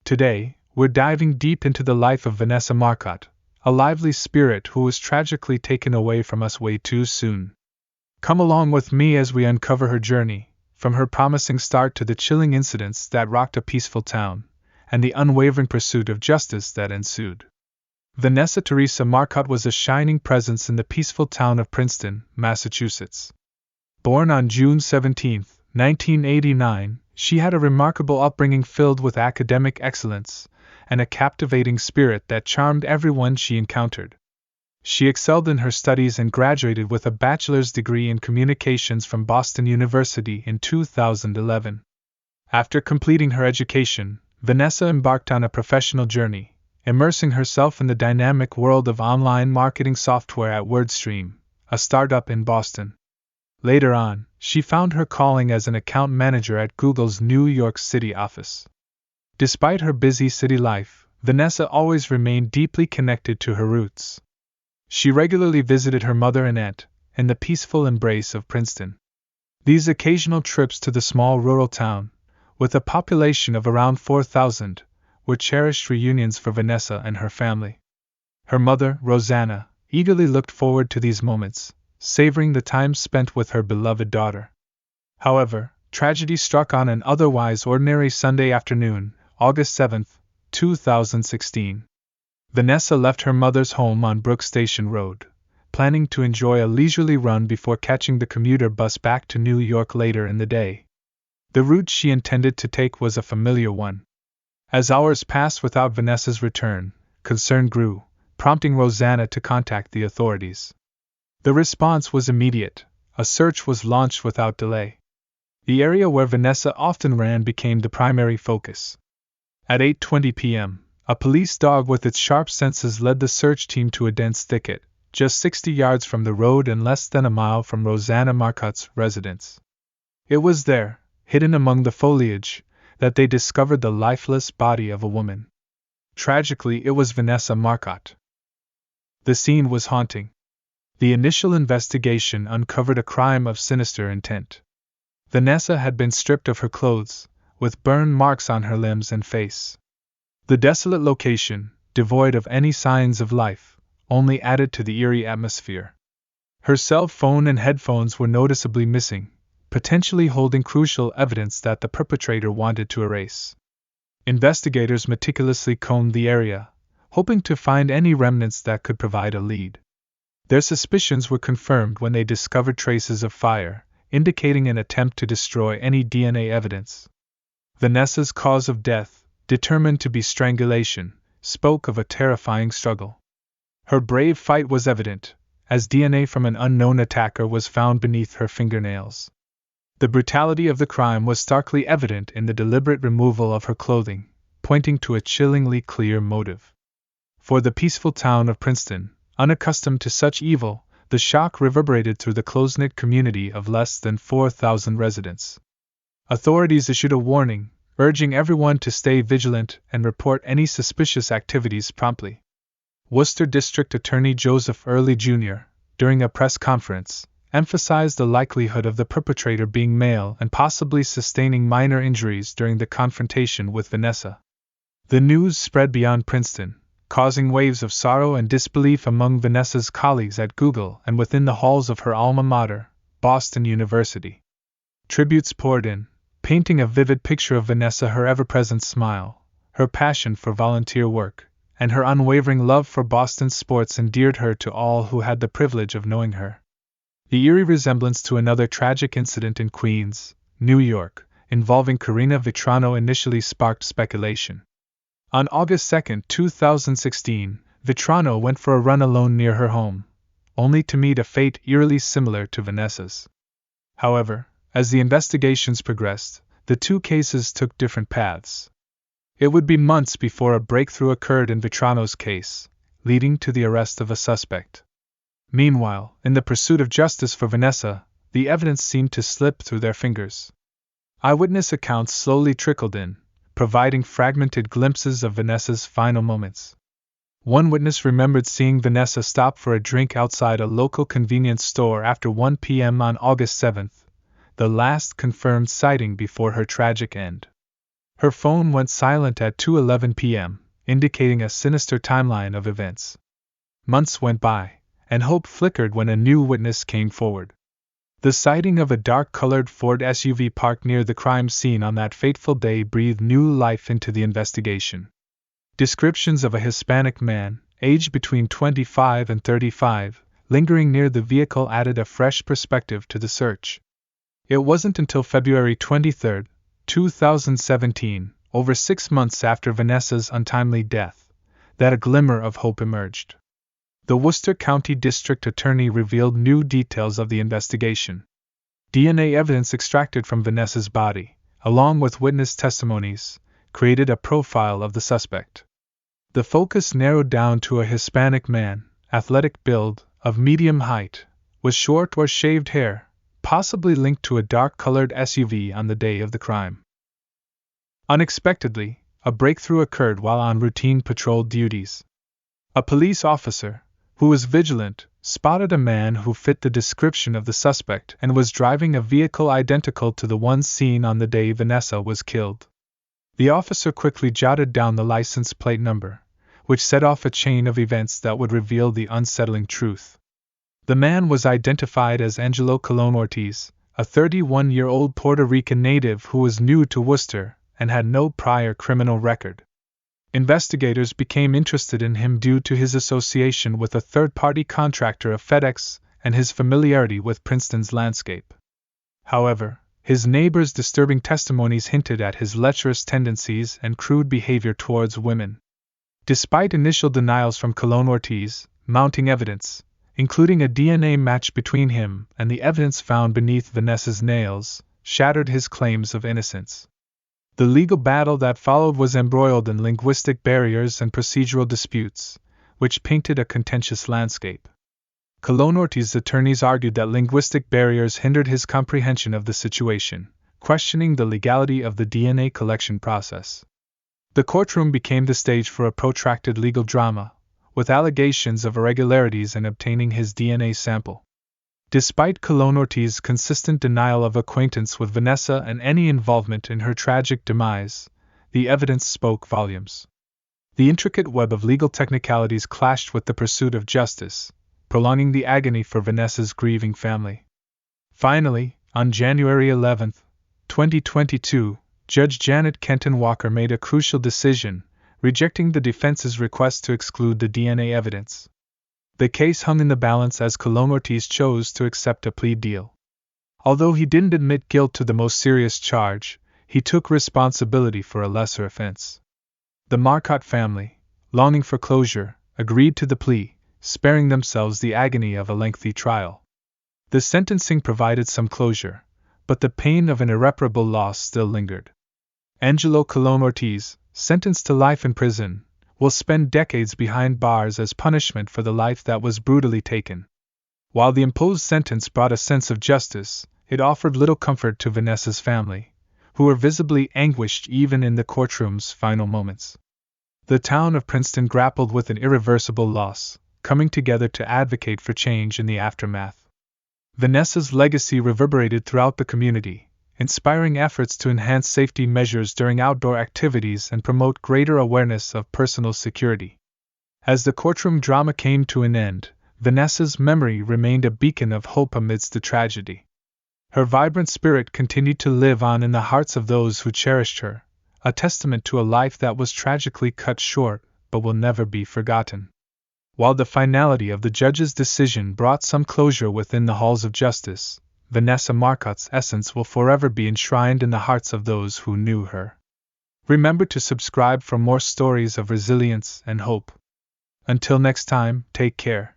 Today, we're diving deep into the life of Vanessa Marcotte, a lively spirit who was tragically taken away from us way too soon. Come along with me as we uncover her journey, from her promising start to the chilling incidents that rocked a peaceful town, and the unwavering pursuit of justice that ensued. Vanessa Teresa Marcotte was a shining presence in the peaceful town of Princeton, Massachusetts. Born on June 17, 1989, she had a remarkable upbringing filled with academic excellence and a captivating spirit that charmed everyone she encountered. She excelled in her studies and graduated with a bachelor's degree in communications from Boston University in 2011. After completing her education, Vanessa embarked on a professional journey, immersing herself in the dynamic world of online marketing software at WordStream, a startup in Boston. Later on, she found her calling as an account manager at Google's New York City office. Despite her busy city life, Vanessa always remained deeply connected to her roots. She regularly visited her mother and aunt, in the peaceful embrace of Princeton. These occasional trips to the small rural town, with a population of around 4,000, were cherished reunions for Vanessa and her family. Her mother, Rosanna, eagerly looked forward to these moments, savoring the time spent with her beloved daughter. However, tragedy struck on an otherwise ordinary Sunday afternoon, August 7, 2016. Vanessa left her mother's home on Brook Station Road, planning to enjoy a leisurely run before catching the commuter bus back to New York later in the day. The route she intended to take was a familiar one. As hours passed without Vanessa's return, concern grew, prompting Rosanna to contact the authorities. The response was immediate. A search was launched without delay. The area where Vanessa often ran became the primary focus. At 8:20 p.m., a police dog with its sharp senses led the search team to a dense thicket, just 60 yards from the road and less than a mile from Rosanna Marcotte's residence. It was there, hidden among the foliage, that they discovered the lifeless body of a woman. Tragically, it was Vanessa Marcotte. The scene was haunting. The initial investigation uncovered a crime of sinister intent. Vanessa had been stripped of her clothes, with burn marks on her limbs and face. The desolate location, devoid of any signs of life, only added to the eerie atmosphere. Her cell phone and headphones were noticeably missing, potentially holding crucial evidence that the perpetrator wanted to erase. Investigators meticulously combed the area, hoping to find any remnants that could provide a lead. Their suspicions were confirmed when they discovered traces of fire, indicating an attempt to destroy any DNA evidence. Vanessa's cause of death, determined to be strangulation, spoke of a terrifying struggle. Her brave fight was evident, as DNA from an unknown attacker was found beneath her fingernails. The brutality of the crime was starkly evident in the deliberate removal of her clothing, pointing to a chillingly clear motive. For the peaceful town of Princeton, unaccustomed to such evil, the shock reverberated through the close-knit community of less than 4,000 residents. Authorities issued a warning, urging everyone to stay vigilant and report any suspicious activities promptly. Worcester District Attorney Joseph Early Jr., during a press conference, emphasized the likelihood of the perpetrator being male and possibly sustaining minor injuries during the confrontation with Vanessa. The news spread beyond Princeton, causing waves of sorrow and disbelief among Vanessa's colleagues at Google and within the halls of her alma mater, Boston University. Tributes poured in, painting a vivid picture of Vanessa, her ever-present smile, her passion for volunteer work, and her unwavering love for Boston sports endeared her to all who had the privilege of knowing her. The eerie resemblance to another tragic incident in Queens, New York, involving Karina Vitrano initially sparked speculation. On August 2, 2016, Vitrano went for a run alone near her home, only to meet a fate eerily similar to Vanessa's. However, as the investigations progressed, the two cases took different paths. It would be months before a breakthrough occurred in Vitrano's case, leading to the arrest of a suspect. Meanwhile, in the pursuit of justice for Vanessa, the evidence seemed to slip through their fingers. Eyewitness accounts slowly trickled in, providing fragmented glimpses of Vanessa's final moments. One witness remembered seeing Vanessa stop for a drink outside a local convenience store after 1 p.m. on August 7, the last confirmed sighting before her tragic end. Her phone went silent at 2:11 p.m., indicating a sinister timeline of events. Months went by, and hope flickered when a new witness came forward. The sighting of a dark-colored Ford SUV parked near the crime scene on that fateful day breathed new life into the investigation. Descriptions of a Hispanic man, aged between 25 and 35, lingering near the vehicle added a fresh perspective to the search. It wasn't until February 23, 2017, over 6 months after Vanessa's untimely death, that a glimmer of hope emerged. The Worcester County District Attorney revealed new details of the investigation. DNA evidence extracted from Vanessa's body, along with witness testimonies, created a profile of the suspect. The focus narrowed down to a Hispanic man, athletic build, of medium height, with short or shaved hair, possibly linked to a dark-colored SUV on the day of the crime. Unexpectedly, a breakthrough occurred while on routine patrol duties. A police officer, who was vigilant, spotted a man who fit the description of the suspect and was driving a vehicle identical to the one seen on the day Vanessa was killed. The officer quickly jotted down the license plate number, which set off a chain of events that would reveal the unsettling truth. The man was identified as Angelo Colon Ortiz, a 31-year-old Puerto Rican native who was new to Worcester and had no prior criminal record. Investigators became interested in him due to his association with a third-party contractor of FedEx and his familiarity with Princeton's landscape. However, his neighbors' disturbing testimonies hinted at his lecherous tendencies and crude behavior towards women. Despite initial denials from Colon Ortiz, mounting evidence, including a DNA match between him and the evidence found beneath Vanessa's nails, shattered his claims of innocence. The legal battle that followed was embroiled in linguistic barriers and procedural disputes, which painted a contentious landscape. Colon Ortiz's attorneys argued that linguistic barriers hindered his comprehension of the situation, questioning the legality of the DNA collection process. The courtroom became the stage for a protracted legal drama, with allegations of irregularities in obtaining his DNA sample. Despite Colon Ortiz's consistent denial of acquaintance with Vanessa and any involvement in her tragic demise, the evidence spoke volumes. The intricate web of legal technicalities clashed with the pursuit of justice, prolonging the agony for Vanessa's grieving family. Finally, on January 11, 2022, Judge Janet Kenton Walker made a crucial decision, rejecting the defense's request to exclude the DNA evidence. The case hung in the balance as Colon Ortiz chose to accept a plea deal. Although he didn't admit guilt to the most serious charge, he took responsibility for a lesser offense. The Marcotte family, longing for closure, agreed to the plea, sparing themselves the agony of a lengthy trial. The sentencing provided some closure, but the pain of an irreparable loss still lingered. Angelo Colon Ortiz, sentenced to life in prison, will spend decades behind bars as punishment for the life that was brutally taken. While the imposed sentence brought a sense of justice, it offered little comfort to Vanessa's family, who were visibly anguished even in the courtroom's final moments. The town of Princeton grappled with an irreversible loss, coming together to advocate for change in the aftermath. Vanessa's legacy reverberated throughout the community, inspiring efforts to enhance safety measures during outdoor activities and promote greater awareness of personal security. As the courtroom drama came to an end, Vanessa's memory remained a beacon of hope amidst the tragedy. Her vibrant spirit continued to live on in the hearts of those who cherished her, a testament to a life that was tragically cut short but will never be forgotten. While the finality of the judge's decision brought some closure within the halls of justice, Vanessa Marcotte's essence will forever be enshrined in the hearts of those who knew her. Remember to subscribe for more stories of resilience and hope. Until next time, take care.